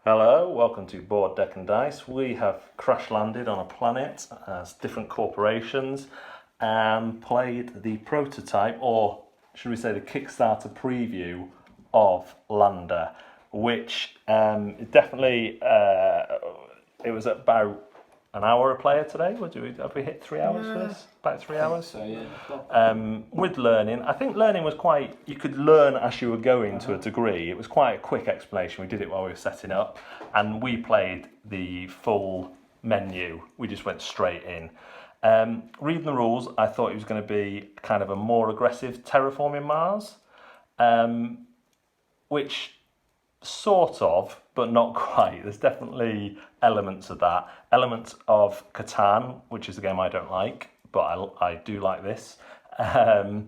Hello, welcome to Board Deck and Dice. We have crash landed on a planet as different corporations and played the prototype, or should we say the Kickstarter preview of Lander, which definitely it was about an hour a player today. Have we hit 3 hours for this? About 3 hours? So yeah. With learning, I think learning was quite, you could learn as you were going to a degree. It was quite a quick explanation. We did it while we were setting up, and we played the full menu. We just went straight in. Reading the rules, I thought it was going to be kind of a more aggressive terraforming Mars, which sort of, but not quite. There's definitely elements of that. Elements of Catan, which is a game I don't like, but I do like this. And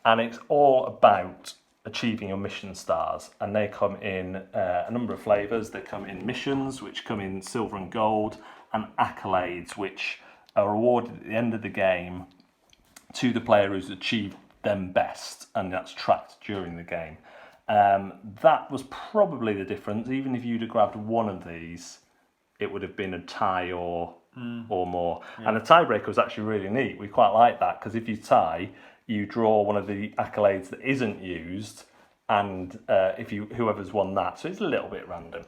it's all about achieving your mission stars. And they come in a number of flavours. They come in missions, which come in silver and gold, and accolades, which are awarded at the end of the game to the player who's achieved them best, and that's tracked during the game. That was probably the difference. Even if you'd have grabbed one of these, it would have been a tie or more. Yeah. And the tiebreaker was actually really neat. We quite like that, because if you tie, you draw one of the accolades that isn't used, and whoever's won that, so it's a little bit random.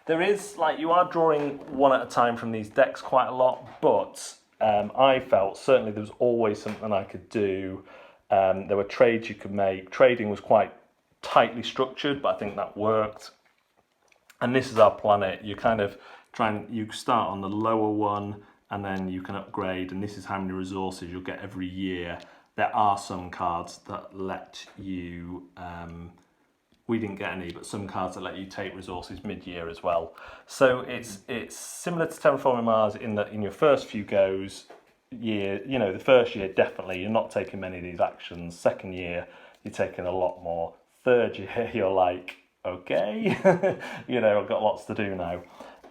There is, you are drawing one at a time from these decks quite a lot, but I felt certainly there was always something I could do. There were trades you could make. Trading was quite tightly structured, but I think that worked. And this is our planet. You kind of you start on the lower one, and then you can upgrade, and this is how many resources you'll get every year. There are some cards that let you, we didn't get any, but some cards that let you take resources mid-year as well. So it's similar to Terraforming Mars in that in your first few goes, the first year definitely you're not taking many of these actions. Second year you're taking a lot more. Third year you're like, okay, I've got lots to do now.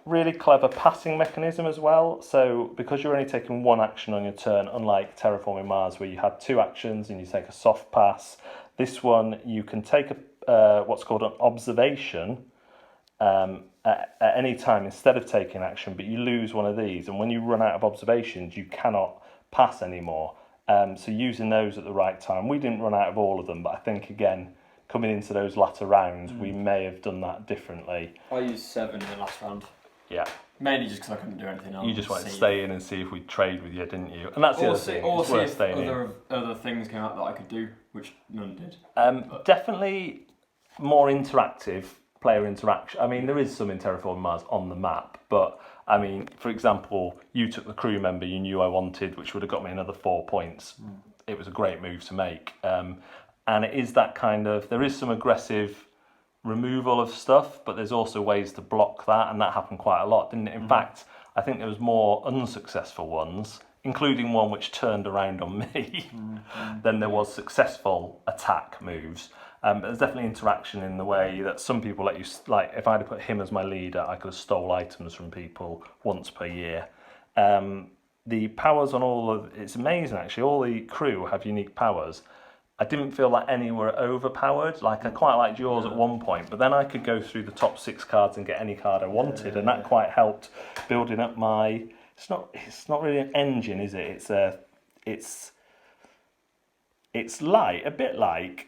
Really clever passing mechanism as well. So because you're only taking one action on your turn, unlike Terraforming Mars where you had two actions and you take a soft pass, this one you can take what's called an observation at any time instead of taking action, but you lose one of these, and when you run out of observations you cannot pass anymore. So using those at the right time. We didn't run out of all of them, but I think again, coming into those latter rounds, we may have done that differently. I used 7 in the last round. Yeah. Mainly just because I couldn't do anything else. You just wanted to stay in and see if we'd trade with you, didn't you? And that's the other thing. It's worth staying in. Other things came out that I could do, which none did. Definitely more interactive player interaction. I mean, there is some in Terraforming Mars on the map, but I mean, for example, you took the crew member you knew I wanted, which would have got me another 4 points. It was a great move to make. And it is that kind of, there is some aggressive removal of stuff, but there's also ways to block that, and that happened quite a lot, didn't it? In fact, I think there was more unsuccessful ones, including one which turned around on me, than there was successful attack moves. But there's definitely interaction in the way that some people let you, if I'd have put him as my leader, I could have stole items from people once per year. The powers on it's amazing actually, all the crew have unique powers. I didn't feel like any were overpowered. I quite liked yours at one point, but then I could go through the top 6 cards and get any card I wanted, and that quite helped building up my. It's not really an engine, is it? It's light, a bit like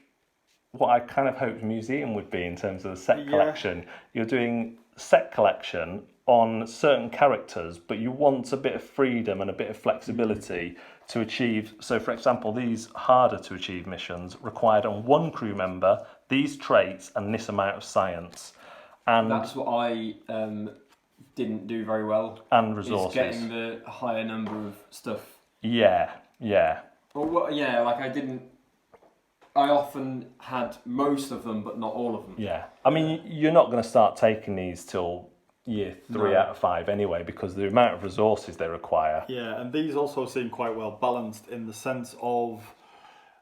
what I kind of hoped Museum would be in terms of the set collection. You're doing set collection on certain characters, but you want a bit of freedom and a bit of flexibility to achieve. So, for example, these harder to achieve missions required on one crew member these traits and this amount of science. And that's what I didn't do very well. And resources. Getting the higher number of stuff. Yeah. Well, I often had most of them, but not all of them. Yeah. I mean, you're not going to start taking these till year 3 out of 5 anyway, because the amount of resources they require. Yeah, and these also seem quite well balanced in the sense of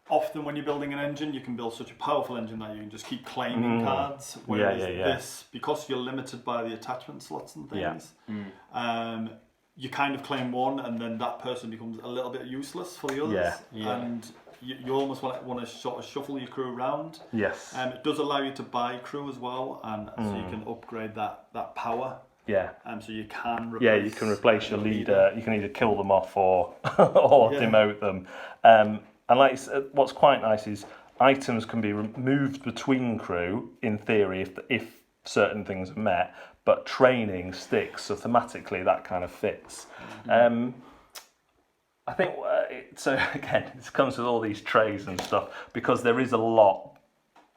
often when you're building an engine, you can build such a powerful engine that you can just keep claiming cards. Whereas this, because you're limited by the attachment slots and things, you kind of claim one, and then that person becomes a little bit useless for the others. Yeah. And you almost want to sort of shuffle your crew around. Yes. It does allow you to buy crew as well, and so you can upgrade that power. Yeah. So you can replace. Yeah, you can replace your leader. You can either kill them off or or demote them. And like what's quite nice is items can be moved between crew in theory if certain things are met, but training sticks. So thematically, that kind of fits. I think so. Again, it comes with all these trays and stuff because there is a lot.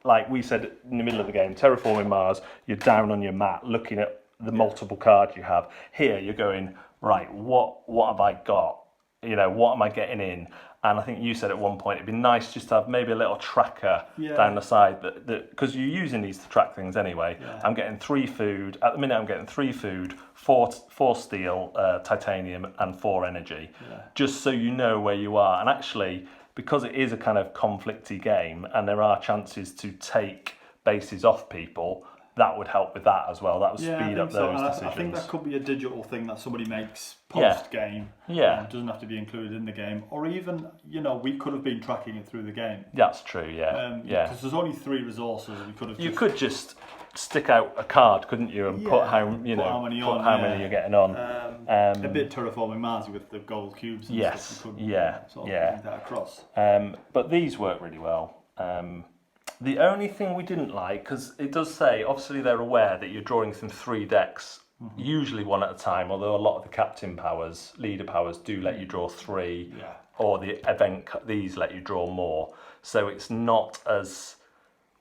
Like we said in the middle of the game, terraforming Mars, you're down on your mat looking at the multiple cards you have. Here, you're going right. What have I got? You know, what am I getting in? And I think you said at one point it'd be nice just to have maybe a little tracker down the side because you're using these to track things anyway. Yeah. I'm getting 3 food at the minute. I'm getting 3 food, 4 steel, titanium, and 4 energy. Yeah. Just so you know where you are. And actually, because it is a kind of conflicty game, and there are chances to take bases off people, that would help with that as well. That would speed up those decisions. I think that could be a digital thing that somebody makes post-game. Yeah. It doesn't have to be included in the game. Or even, we could have been tracking it through the game. That's true, yeah. Because there's only 3 resources. You could just stick out a card, couldn't you, and put how many you're getting on. A bit terraforming Mars with the gold cubes and stuff. You could bring that across. But these work really well. The only thing we didn't like, because it does say, obviously they're aware that you're drawing from 3 decks, usually 1 at a time, although a lot of the captain powers, leader powers do let you draw 3, or these let you draw more. So it's not as,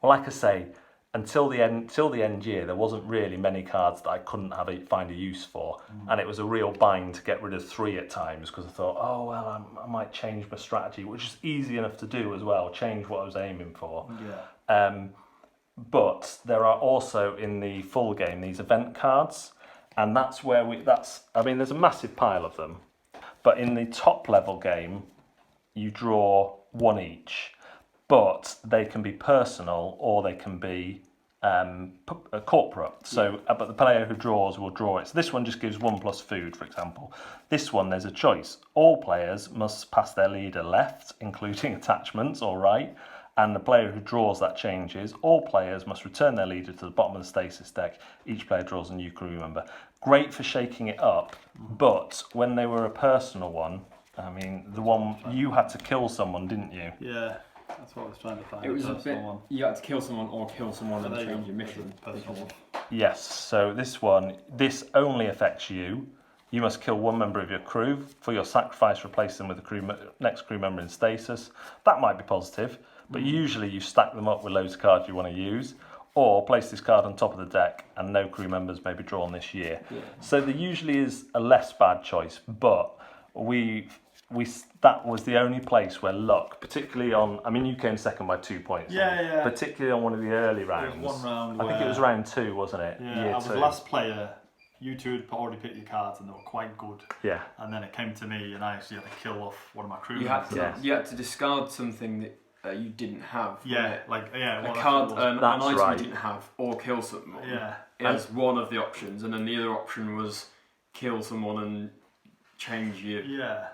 well, like I say, until the end year, there wasn't really many cards that I couldn't find a use for, and it was a real bind to get rid of 3 at times because I thought, oh well, I might change my strategy, which is easy enough to do as well. Change what I was aiming for. But there are also in the full game these event cards, and that's where there's a massive pile of them, but in the top level game, you draw 1 each. But they can be personal or they can be corporate. So, but the player who draws will draw it. So this one just gives 1 plus food, for example. This one, there's a choice. All players must pass their leader left, including attachments, or right. And the player who draws that changes. All players must return their leader to the bottom of the stasis deck. Each player draws a new crew member. Great for shaking it up, but when they were a personal one, I mean, the one you had to kill someone, didn't you? Yeah. That's what I was trying to find. It was a bit. You had to kill someone or kill someone and change your mission. Yes. So this only affects you. You must kill 1 member of your crew. For your sacrifice, replace them with the next crew member in stasis. That might be positive, but usually you stack them up with loads of cards you want to use, or place this card on top of the deck, and no crew members may be drawn this year. Yeah. So there usually is a less bad choice, but that was the only place where luck, particularly on, I mean, you came second by 2 points. Yeah. Particularly on one of the early rounds. There was 1 round I think it was round 2, wasn't it? Yeah, I was the last player. You 2 had already picked your cards and they were quite good. Yeah. And then it came to me and I actually had to kill off one of my crew members. You had to discard something that you didn't have. A card, an item you didn't have, or kill someone. Yeah. As one of the options, and then the other option was kill someone and change your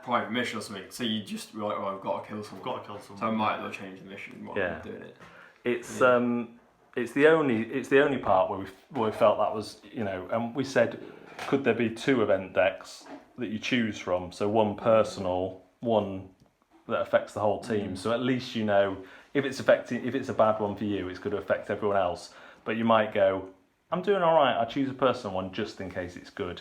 private mission or something. So you just were like, I've got to kill someone. So I might as well change the mission while I'm doing it. It's the only part where we felt that was, and we said, could there be 2 event decks that you choose from? So 1 personal, 1 that affects the whole team. So at least if it's a bad one for you, it's going to affect everyone else. But you might go, I'm doing all right. I'll choose a personal one just in case it's good.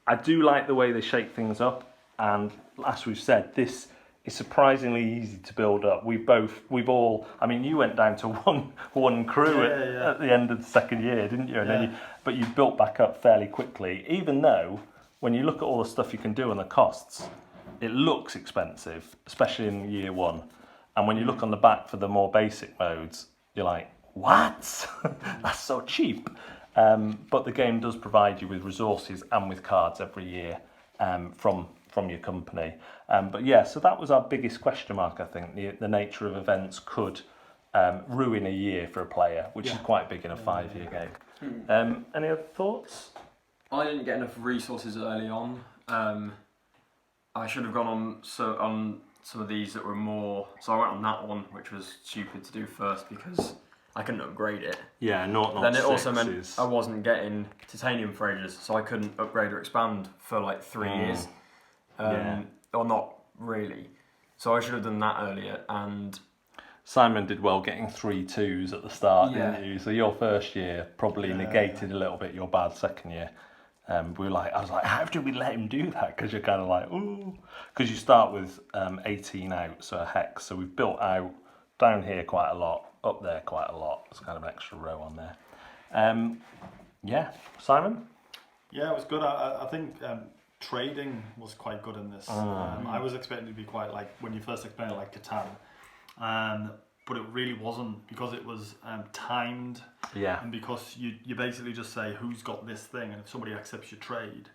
I do like the way they shake things up, and as we've said, this is surprisingly easy to build up. We've all. I mean, you went down to one crew at the end of the second year, didn't you? And but you built back up fairly quickly. Even though, when you look at all the stuff you can do and the costs, it looks expensive, especially in year 1. And when you look on the back for the more basic modes, you're like, what? That's so cheap. But the game does provide you with resources and with cards every year from your company. So that was our biggest question mark, I think. The nature of events could ruin a year for a player, which is quite big in a 5-year game. Any other thoughts? I didn't get enough resources early on. I should have gone on some of these that were more. So I went on that one, which was stupid to do first because I couldn't upgrade it. Yeah, not. Then it also meant I wasn't getting titanium for ages, so I couldn't upgrade or expand for like 3 years. Or not really. So I should have done that earlier. And Simon did well getting 3 2s at the start, didn't you? So your first year probably negated a little bit your bad second year. I was like, how do we let him do that? Because you're kind of like, ooh, because you start with 18 out, so a hex. So we've built out down here quite a lot, up there quite a lot. There's kind of an extra row on there. Simon? Yeah, it was good. I think trading was quite good in this. I was expecting it to be quite like when you first explained it, like Catan, but it really wasn't because it was timed. Yeah. And because you basically just say who's got this thing, and if somebody accepts your trade,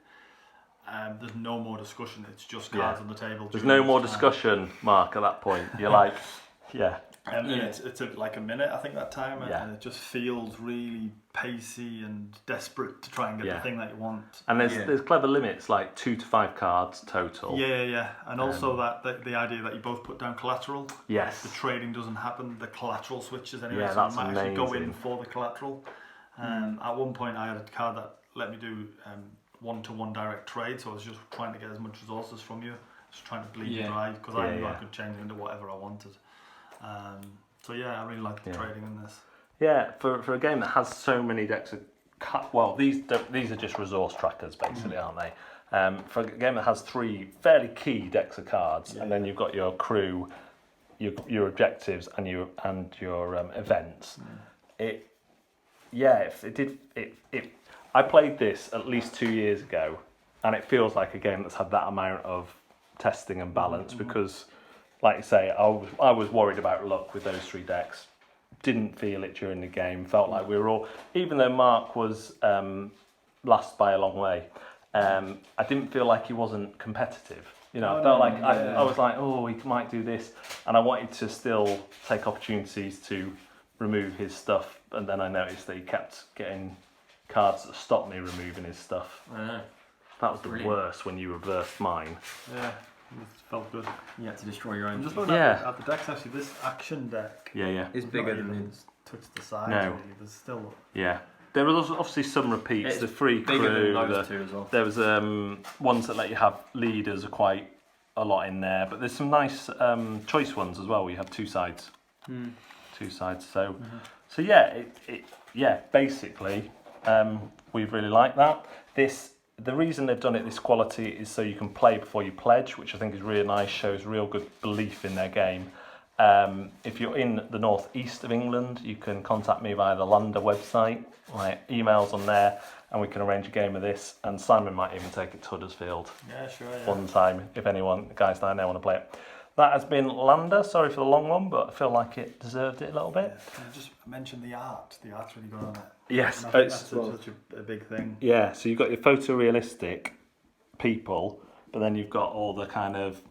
there's no more discussion. It's just cards on the table. There's no more discussion, Mark. At that point, you're like, And it's like a minute, I think, that time, and it just feels really pacey and desperate to try and get the thing that you want. And there's clever limits, like 2 to 5 cards total. Yeah. And also the idea that you both put down collateral. Yes. The trading doesn't happen, the collateral switches anyway, Yeah, so that's you might amazing. actually go in for the collateral. At one point I had a card that let me do 1-to-1 direct trade, so I was just trying to get as much resources from you, just trying to bleed you dry, because I knew I could change it into whatever I wanted. So I really like the trading in this. Yeah, for a game that has so many decks of these are just resource trackers basically, aren't they? For a game that has 3 fairly key decks of cards, and then you've got your crew, your objectives, and your events. I played this at least 2 years ago, and it feels like a game that's had that amount of testing and balance because. Like you say, I was worried about luck with those 3 decks. Didn't feel it during the game. Felt like we were all, even though Mark was last by a long way, I didn't feel like he wasn't competitive. I felt like I was like, oh, he might do this, and I wanted to still take opportunities to remove his stuff. And then I noticed that he kept getting cards that stopped me removing his stuff. That was the worst when you reversed mine. Yeah. It felt good. You had to destroy your own. I'm just looking at the decks actually. This action deck is bigger than touch the side. No. Really. There's still. Yeah. There was obviously some repeats. The free crew. Bigger than those 2 as well. There was ones that let you have leaders are quite a lot in there, but there's some nice choice ones as well. We have 2 sides. 2 sides. So basically, we've really liked that. The reason they've done it this quality is so you can play before you pledge, which I think is really nice, shows real good belief in their game. If you're in the northeast of England, you can contact me via the Lander website. My email's on there, and we can arrange a game of this. And Simon might even take it to Huddersfield one time, if anyone, the guys that I know, want to play it. That has been Lander. Sorry for the long one, but I feel like it deserved it a little bit. Can I just mention the art? The art's really good on it. Yes, that's such a big thing. Yeah, so you've got your photorealistic people, but then you've got all the kind of,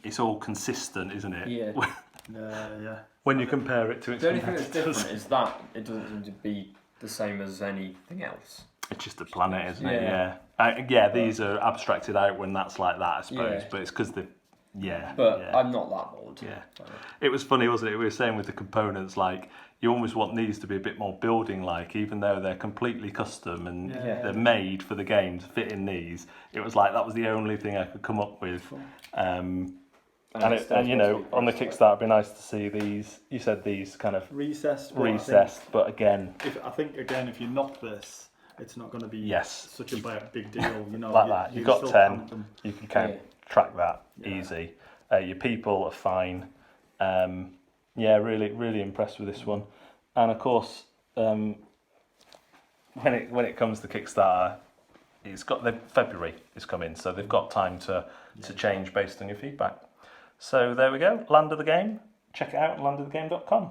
it's all consistent, isn't it? Yeah. When you compare it to its The only thing that's different is that it doesn't seem to be the same as anything else. It's just a planet, isn't it? Yeah. These are abstracted out when that's like that, I suppose, but it's because I'm not that bored. Yeah. It was funny, wasn't it? We were saying with the components, like, you almost want these to be a bit more building-like, even though they're completely custom and they're made for the game to fit in these. It was like that was the only thing I could come up with. And on the Kickstarter, it'd be nice to see these. You said these kind of recessed, but again, if you knock this, it's not going to be such a big deal. Like that. You've got 10. You can track that easy. Your people are fine. Really, really impressed with this one. And of course, when it comes to Kickstarter, it's got February is coming, so they've got time to change based on your feedback. So there we go. Land of the Game. Check it out at landofthegame.com.